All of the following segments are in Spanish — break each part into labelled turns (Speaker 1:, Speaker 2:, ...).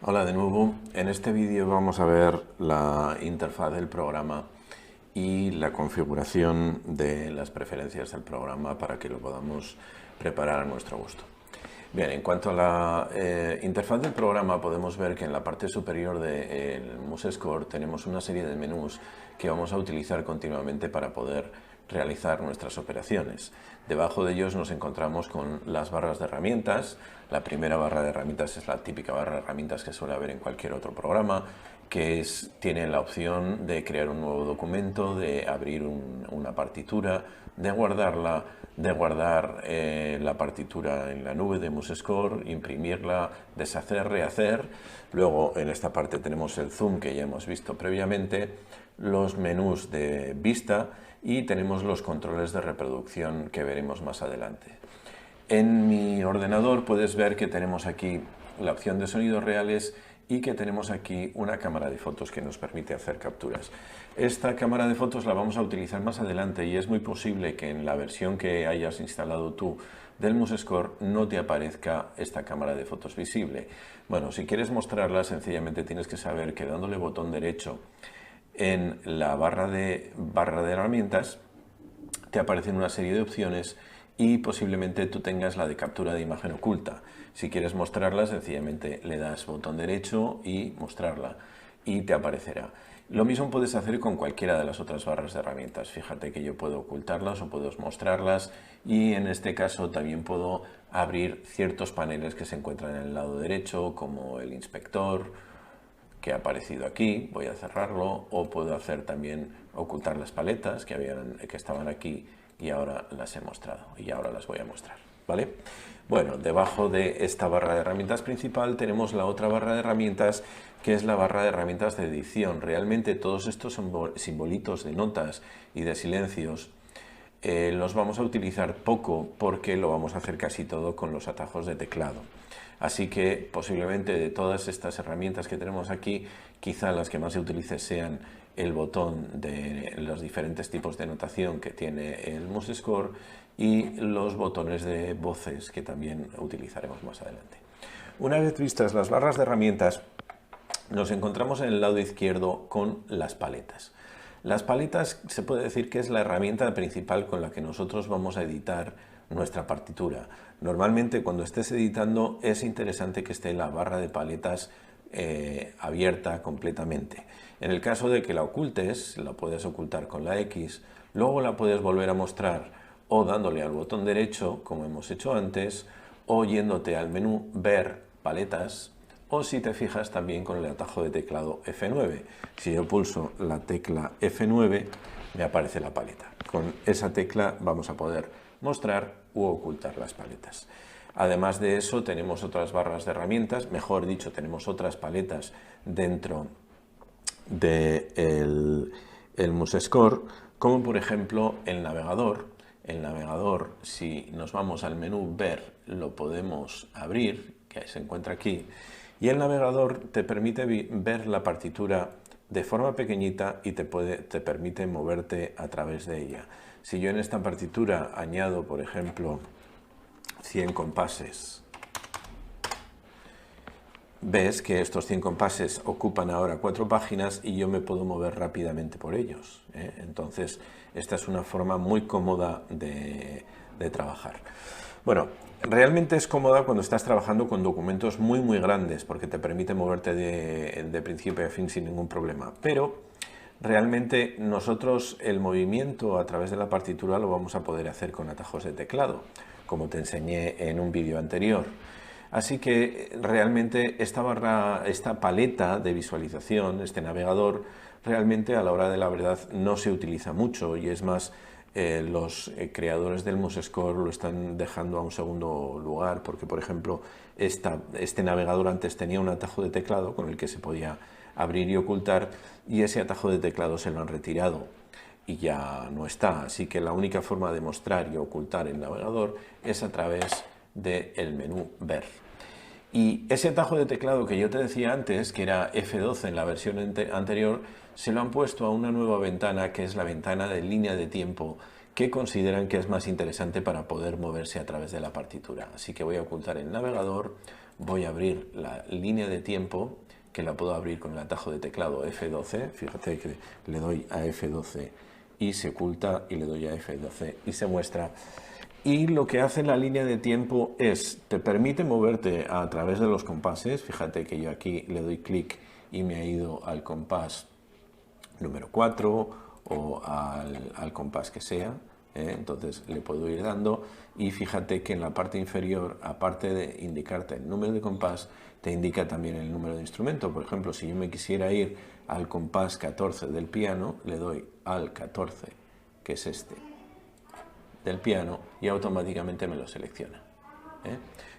Speaker 1: Hola de nuevo. En este vídeo vamos a ver la interfaz del programa y la configuración de las preferencias del programa para que lo podamos preparar a nuestro gusto. Bien, en cuanto a la interfaz del programa, podemos ver que en la parte superior del MuseScore tenemos una serie de menús que vamos a utilizar continuamente para poder realizar nuestras operaciones. Debajo de ellos nos encontramos con las barras de herramientas. La primera barra de herramientas es la típica barra de herramientas que suele haber en cualquier otro programa, que tiene la opción de crear un nuevo documento, de abrir una partitura, de guardarla, de guardar la partitura en la nube de MuseScore, imprimirla, deshacer, rehacer. Luego en esta parte tenemos el zoom que ya hemos visto previamente, los menús de vista y tenemos los controles de reproducción que veremos más adelante. En mi ordenador puedes ver que tenemos aquí la opción de sonidos reales y que tenemos aquí una cámara de fotos que nos permite hacer capturas. Esta cámara de fotos la vamos a utilizar más adelante y es muy posible que en la versión que hayas instalado tú del MuseScore no te aparezca esta cámara de fotos visible. Bueno, si quieres mostrarla, sencillamente tienes que saber que dándole botón derecho en la barra de herramientas te aparecen una serie de opciones y posiblemente tú tengas la de captura de imagen oculta. Si quieres mostrarla, sencillamente le das botón derecho y mostrarla y te aparecerá. Lo mismo puedes hacer con cualquiera de las otras barras de herramientas. Fíjate que yo puedo ocultarlas o puedo mostrarlas y en este caso también puedo abrir ciertos paneles que se encuentran en el lado derecho, como el inspector, que ha aparecido aquí. Voy a cerrarlo, o puedo hacer también ocultar las paletas que estaban aquí y ahora las he mostrado y ahora las voy a mostrar, ¿vale? Bueno, debajo de esta barra de herramientas principal tenemos la otra barra de herramientas, que es la barra de herramientas de edición. Realmente todos estos simbolitos de notas y de silencios los vamos a utilizar poco porque lo vamos a hacer casi todo con los atajos de teclado. Así que posiblemente de todas estas herramientas que tenemos aquí, quizá las que más se utilice sean el botón de los diferentes tipos de notación que tiene el MuseScore y los botones de voces que también utilizaremos más adelante. Una vez vistas las barras de herramientas, nos encontramos en el lado izquierdo con las paletas. Las paletas se puede decir que es la herramienta principal con la que nosotros vamos a editar nuestra partitura. Normalmente cuando estés editando es interesante que esté la barra de paletas abierta completamente. En el caso de que la ocultes, la puedes ocultar con la X, luego la puedes volver a mostrar o dándole al botón derecho, como hemos hecho antes, o yéndote al menú Ver paletas, o si te fijas también con el atajo de teclado F9. Si yo pulso la tecla F9, me aparece la paleta. Con esa tecla vamos a poder mostrar u ocultar las paletas. Además de eso, tenemos otras barras de herramientas, mejor dicho, tenemos otras paletas dentro del MuseScore, como por ejemplo el navegador. El navegador, si nos vamos al menú Ver, lo podemos abrir, que se encuentra aquí, y el navegador te permite ver la partitura de forma pequeñita y te permite moverte a través de ella. Si yo en esta partitura añado, por ejemplo, 100 compases, ves que estos 100 compases ocupan ahora 4 páginas y yo me puedo mover rápidamente por ellos, ¿eh? Entonces, esta es una forma muy cómoda de trabajar. Bueno, realmente es cómoda cuando estás trabajando con documentos muy grandes, porque te permite moverte de principio a fin sin ningún problema. Pero realmente nosotros el movimiento a través de la partitura lo vamos a poder hacer con atajos de teclado, como te enseñé en un vídeo anterior. Así que realmente esta paleta de visualización, este navegador, realmente a la hora de la verdad no se utiliza mucho, y es más, los creadores del MuseScore lo están dejando a un segundo lugar, porque por ejemplo este navegador antes tenía un atajo de teclado con el que se podía abrir y ocultar, y ese atajo de teclado se lo han retirado y ya no está. Así que la única forma de mostrar y ocultar el navegador es a través del menú Ver. Y ese atajo de teclado que yo te decía antes, que era F12 en la versión anterior, se lo han puesto a una nueva ventana, que es la ventana de línea de tiempo, que consideran que es más interesante para poder moverse a través de la partitura. Así que voy a ocultar el navegador, voy a abrir la línea de tiempo, que la puedo abrir con el atajo de teclado F12. Fíjate que le doy a F12 y se oculta, y le doy a F12 y se muestra. Y lo que hace la línea de tiempo es, te permite moverte a través de los compases. Fíjate que yo aquí le doy clic y me ha ido al compás número 4 o al compás que sea. Entonces le puedo ir dando, y fíjate que en la parte inferior, aparte de indicarte el número de compás, te indica también el número de instrumento. Por ejemplo, si yo me quisiera ir al compás 14 del piano, le doy al 14, que es este, del piano, y automáticamente me lo selecciona.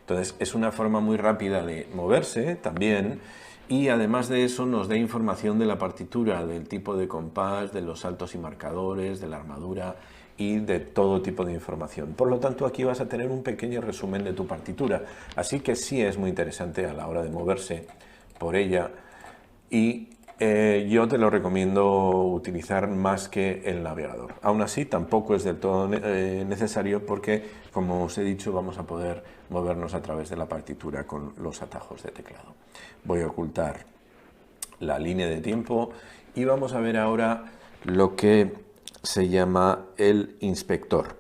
Speaker 1: Entonces es una forma muy rápida de moverse también, y además de eso nos da información de la partitura, del tipo de compás, de los saltos y marcadores, de la armadura y de todo tipo de información. Por lo tanto, aquí vas a tener un pequeño resumen de tu partitura, así que sí es muy interesante a la hora de moverse por ella, y yo te lo recomiendo utilizar más que el navegador. Aún así, tampoco es del todo necesario, porque, como os he dicho, vamos a poder movernos a través de la partitura con los atajos de teclado. Voy a ocultar la línea de tiempo y vamos a ver ahora lo que se llama el inspector.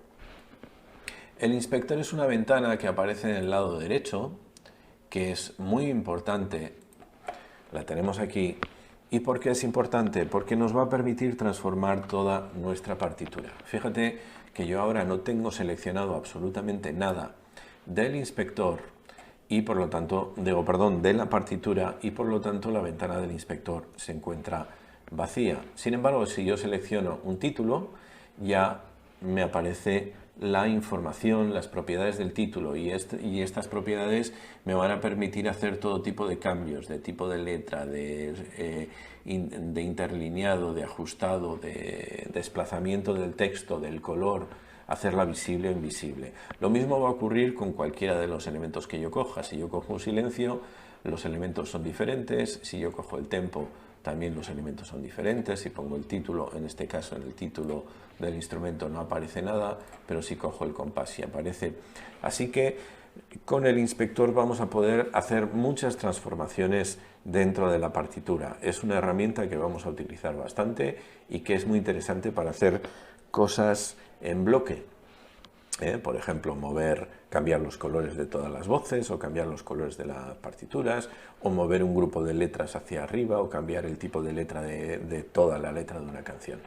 Speaker 1: El inspector es una ventana que aparece en el lado derecho, que es muy importante. La tenemos aquí. ¿Y por qué es importante? Porque nos va a permitir transformar toda nuestra partitura. Fíjate que yo ahora no tengo seleccionado absolutamente nada del inspector, y por lo tanto, de la partitura, y por lo tanto la ventana del inspector se encuentra vacía. Sin embargo, si yo selecciono un título, ya me aparece la información, las propiedades del título, y estas propiedades me van a permitir hacer todo tipo de cambios, de tipo de letra, de interlineado, de ajustado, de desplazamiento del texto, del color, hacerla visible o invisible. Lo mismo va a ocurrir con cualquiera de los elementos que yo coja. Si yo cojo un silencio, los elementos son diferentes. Si yo cojo el tempo, también los elementos son diferentes. Si pongo el título, en este caso en el título del instrumento no aparece nada, pero si cojo el compás sí aparece. Así que con el inspector vamos a poder hacer muchas transformaciones dentro de la partitura. Es una herramienta que vamos a utilizar bastante y que es muy interesante para hacer cosas en bloque. Por ejemplo, cambiar los colores de todas las voces, o cambiar los colores de las partituras, o mover un grupo de letras hacia arriba, o cambiar el tipo de letra de toda la letra de una canción.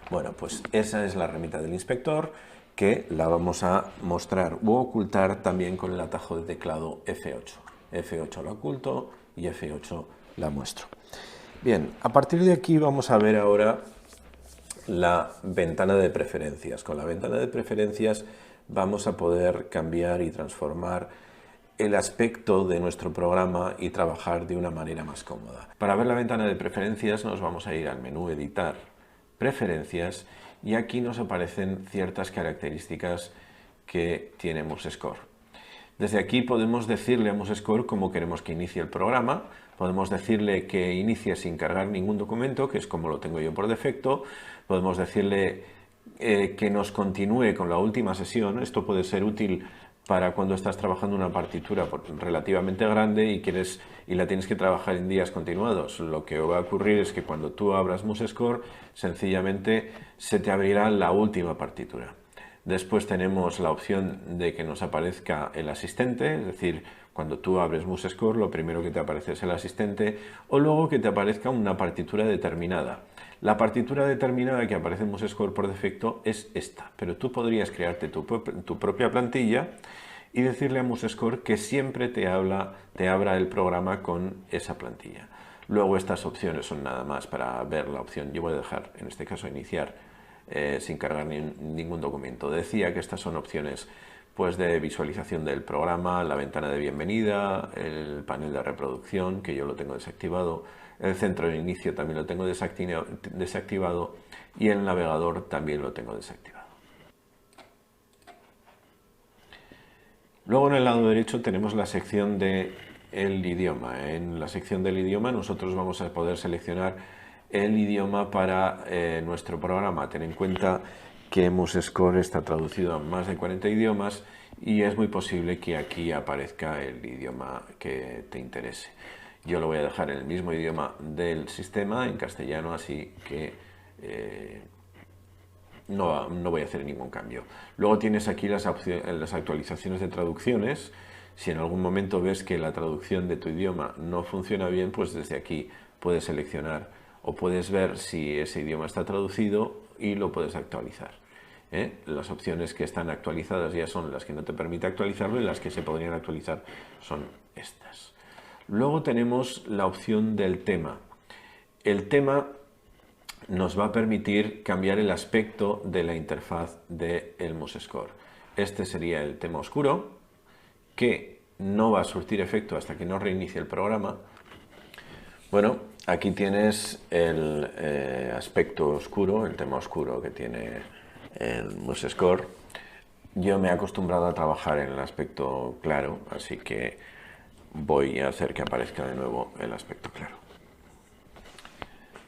Speaker 1: Bueno, pues esa es la herramienta del inspector, que la vamos a mostrar u ocultar también con el atajo de teclado F8. F8 la oculto y F8 la muestro. Bien, a partir de aquí vamos a ver ahora la ventana de preferencias. Con la ventana de preferencias vamos a poder cambiar y transformar el aspecto de nuestro programa y trabajar de una manera más cómoda. Para ver la ventana de preferencias nos vamos a ir al menú Editar, Preferencias, y aquí nos aparecen ciertas características que tiene MuseScore. Desde aquí podemos decirle a MuseScore cómo queremos que inicie el programa. Podemos decirle que inicie sin cargar ningún documento, que es como lo tengo yo por defecto. Podemos decirle que nos continúe con la última sesión. Esto puede ser útil para cuando estás trabajando una partitura relativamente grande y la tienes que trabajar en días continuados. Lo que va a ocurrir es que cuando tú abras MuseScore, sencillamente se te abrirá la última partitura. Después tenemos la opción de que nos aparezca el asistente, es decir, cuando tú abres MuseScore, lo primero que te aparece es el asistente, o luego que te aparezca una partitura determinada. La partitura determinada que aparece en MuseScore por defecto es esta, pero tú podrías crearte tu propia plantilla y decirle a MuseScore que siempre te abra el programa con esa plantilla. Luego estas opciones son nada más para ver la opción. Yo voy a dejar, en este caso, iniciar sin cargar ningún documento. Decía que estas son opciones pues de visualización del programa, la ventana de bienvenida, el panel de reproducción, que yo lo tengo desactivado, el centro de inicio también lo tengo desactivado y el navegador también lo tengo desactivado. Luego en el lado derecho tenemos la sección del idioma. En la sección del idioma nosotros vamos a poder seleccionar el idioma para nuestro programa. Ten en cuenta que MuseScore está traducido a más de 40 idiomas y es muy posible que aquí aparezca el idioma que te interese. Yo lo voy a dejar en el mismo idioma del sistema, en castellano, así que no voy a hacer ningún cambio. Luego tienes aquí las actualizaciones de traducciones. Si en algún momento ves que la traducción de tu idioma no funciona bien, pues desde aquí puedes seleccionar o puedes ver si ese idioma está traducido y lo puedes actualizar. Las opciones que están actualizadas ya son las que no te permite actualizarlo y las que se podrían actualizar son estas. Luego tenemos la opción del tema. El tema nos va a permitir cambiar el aspecto de la interfaz del MuseScore. Este sería el tema oscuro, que no va a surtir efecto hasta que no reinicie el programa. Bueno, aquí tienes el aspecto oscuro, el tema oscuro que tiene el MuseScore. Yo me he acostumbrado a trabajar en el aspecto claro, así que voy a hacer que aparezca de nuevo el aspecto claro.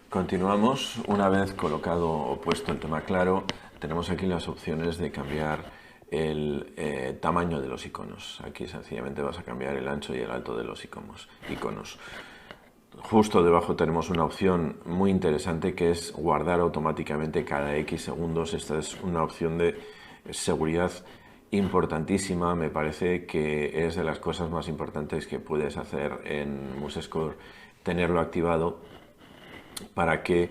Speaker 1: Continuamos. Una vez colocado o puesto el tema claro, tenemos aquí las opciones de cambiar el tamaño de los iconos. Aquí sencillamente vas a cambiar el ancho y el alto de los iconos. Justo debajo tenemos una opción muy interesante que es guardar automáticamente cada X segundos. Esta es una opción de seguridad importantísima. Me parece que es de las cosas más importantes que puedes hacer en MuseScore, tenerlo activado para que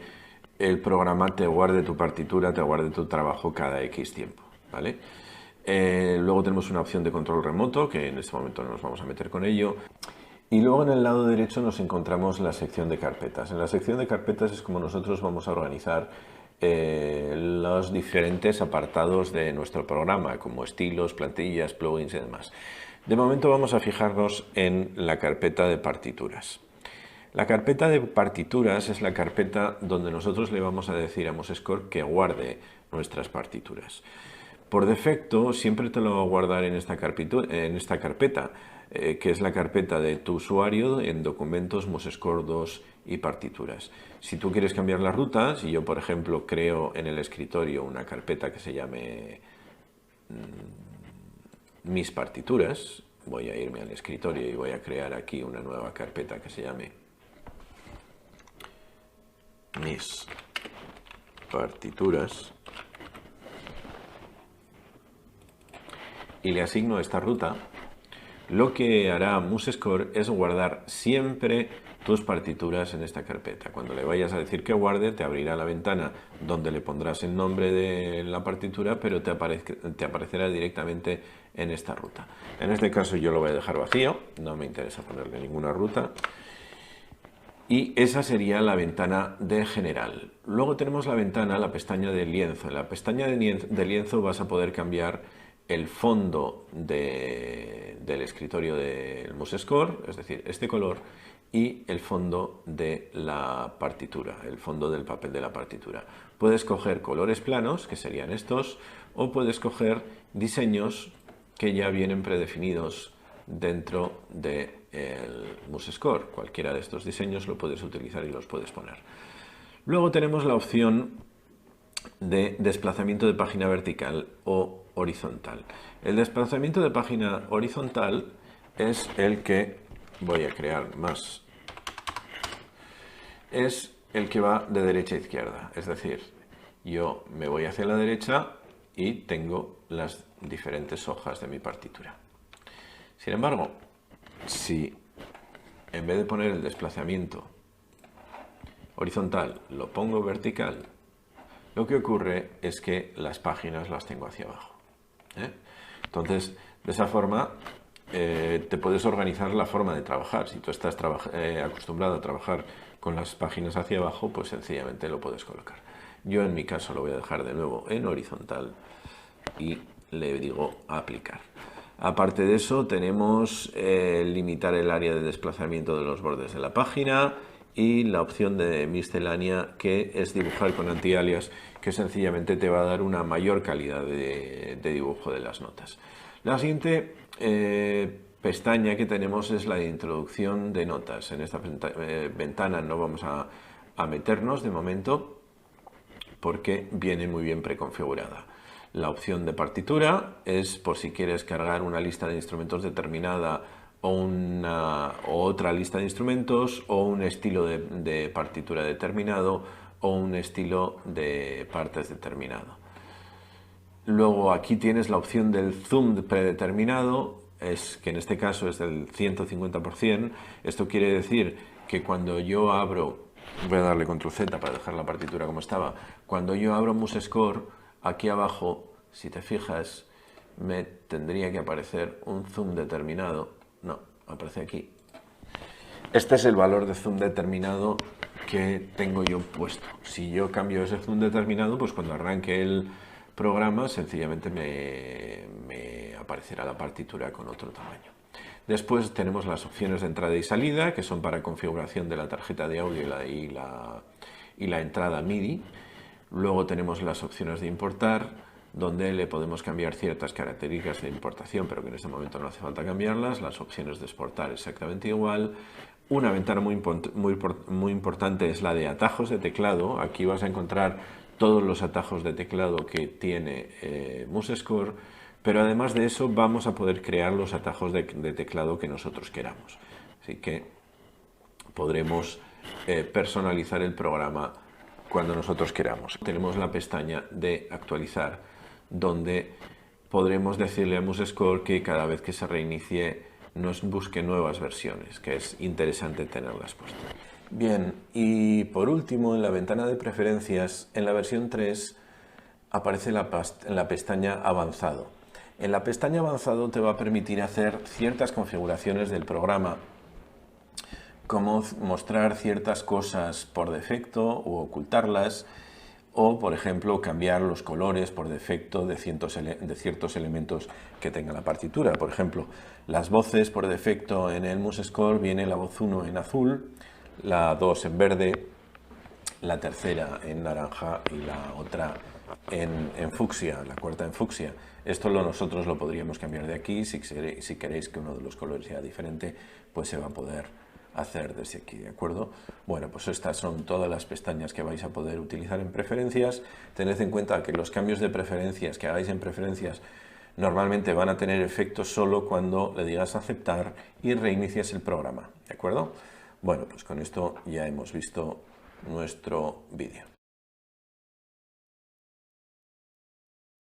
Speaker 1: el programa te guarde tu partitura, te guarde tu trabajo cada X tiempo, ¿vale? Luego tenemos una opción de control remoto, que en este momento no nos vamos a meter con ello. Y luego en el lado derecho nos encontramos la sección de carpetas. En la sección de carpetas es como nosotros vamos a organizar los diferentes apartados de nuestro programa, como estilos, plantillas, plugins y demás. De momento vamos a fijarnos en la carpeta de partituras. La carpeta de partituras es la carpeta donde nosotros le vamos a decir a MuseScore que guarde nuestras partituras. Por defecto siempre te lo va a guardar en esta carpeta, que es la carpeta de tu usuario en documentos, MuseScore 2 y partituras. Si tú quieres cambiar la ruta, si yo por ejemplo creo en el escritorio una carpeta que se llame mis partituras, voy a irme al escritorio y voy a crear aquí una nueva carpeta que se llame mis partituras y le asigno esta ruta. Lo que hará MuseScore es guardar siempre tus partituras en esta carpeta. Cuando le vayas a decir que guarde, te abrirá la ventana donde le pondrás el nombre de la partitura, pero te aparecerá directamente en esta ruta. En este caso yo lo voy a dejar vacío, no me interesa ponerle ninguna ruta. Y esa sería la ventana de general. Luego tenemos la pestaña de lienzo. En la pestaña de lienzo vas a poder cambiar el fondo del escritorio del MuseScore, es decir, este color, y el fondo de la partitura, el fondo del papel de la partitura. Puedes coger colores planos, que serían estos, o puedes coger diseños que ya vienen predefinidos dentro del MuseScore. Cualquiera de estos diseños lo puedes utilizar y los puedes poner. Luego tenemos la opción de desplazamiento de página vertical o horizontal. El desplazamiento de página horizontal es el que voy a crear más. Es el que va de derecha a izquierda. Es decir, yo me voy hacia la derecha y tengo las diferentes hojas de mi partitura. Sin embargo, si en vez de poner el desplazamiento horizontal lo pongo vertical, lo que ocurre es que las páginas las tengo hacia abajo. Entonces, de esa forma te puedes organizar la forma de trabajar. Si tú estás acostumbrado a trabajar con las páginas hacia abajo, pues sencillamente lo puedes colocar. Yo en mi caso lo voy a dejar de nuevo en horizontal y le digo aplicar. Aparte de eso tenemos limitar el área de desplazamiento de los bordes de la página y la opción de miscelánea, que es dibujar con anti-alias, que sencillamente te va a dar una mayor calidad de dibujo de las notas. La siguiente pestaña que tenemos es la de introducción de notas. En esta ventana no vamos a meternos de momento, porque viene muy bien preconfigurada. La opción de partitura es por si quieres cargar una lista de instrumentos determinada o otra lista de instrumentos, o un estilo de partitura determinado, o un estilo de partes determinado. Luego aquí tienes la opción del zoom predeterminado, que en este caso es del 150%. Esto quiere decir que cuando yo abro, voy a darle control Z para dejar la partitura como estaba, cuando yo abro MuseScore, aquí abajo, si te fijas, me tendría que aparecer un zoom determinado. No, aparece aquí. Este es el valor de zoom determinado que tengo yo puesto. Si yo cambio ese zoom determinado, pues cuando arranque el programa sencillamente me aparecerá la partitura con otro tamaño. Después tenemos las opciones de entrada y salida, que son para configuración de la tarjeta de audio y la entrada MIDI. Luego tenemos las opciones de importar, donde le podemos cambiar ciertas características de importación, pero que en este momento no hace falta cambiarlas. Las opciones de exportar exactamente igual. Una ventana muy importante es la de atajos de teclado. Aquí vas a encontrar todos los atajos de teclado que tiene MuseScore, pero además de eso vamos a poder crear los atajos de teclado que nosotros queramos. Así que podremos personalizar el programa cuando nosotros queramos. Tenemos la pestaña de actualizar, donde podremos decirle a MuseScore que cada vez que se reinicie nos busque nuevas versiones, que es interesante tenerlas puestas. Bien, y por último, en la ventana de preferencias, en la versión 3 aparece la pestaña avanzado. En la pestaña avanzado te va a permitir hacer ciertas configuraciones del programa, como mostrar ciertas cosas por defecto o ocultarlas, o por ejemplo cambiar los colores por defecto de ciertos elementos que tenga la partitura. Por ejemplo, las voces por defecto en el MuseScore viene la voz 1 en azul, la 2 en verde, la tercera en naranja y la otra en fucsia, la cuarta en fucsia. Esto nosotros lo podríamos cambiar de aquí. Si queréis que uno de los colores sea diferente, pues se va a poder hacer desde aquí, ¿de acuerdo? Bueno, pues estas son todas las pestañas que vais a poder utilizar en preferencias. Tened en cuenta que los cambios de preferencias que hagáis en preferencias normalmente van a tener efecto solo cuando le digas aceptar y reinicies el programa, ¿de acuerdo? Bueno, pues con esto ya hemos visto nuestro vídeo.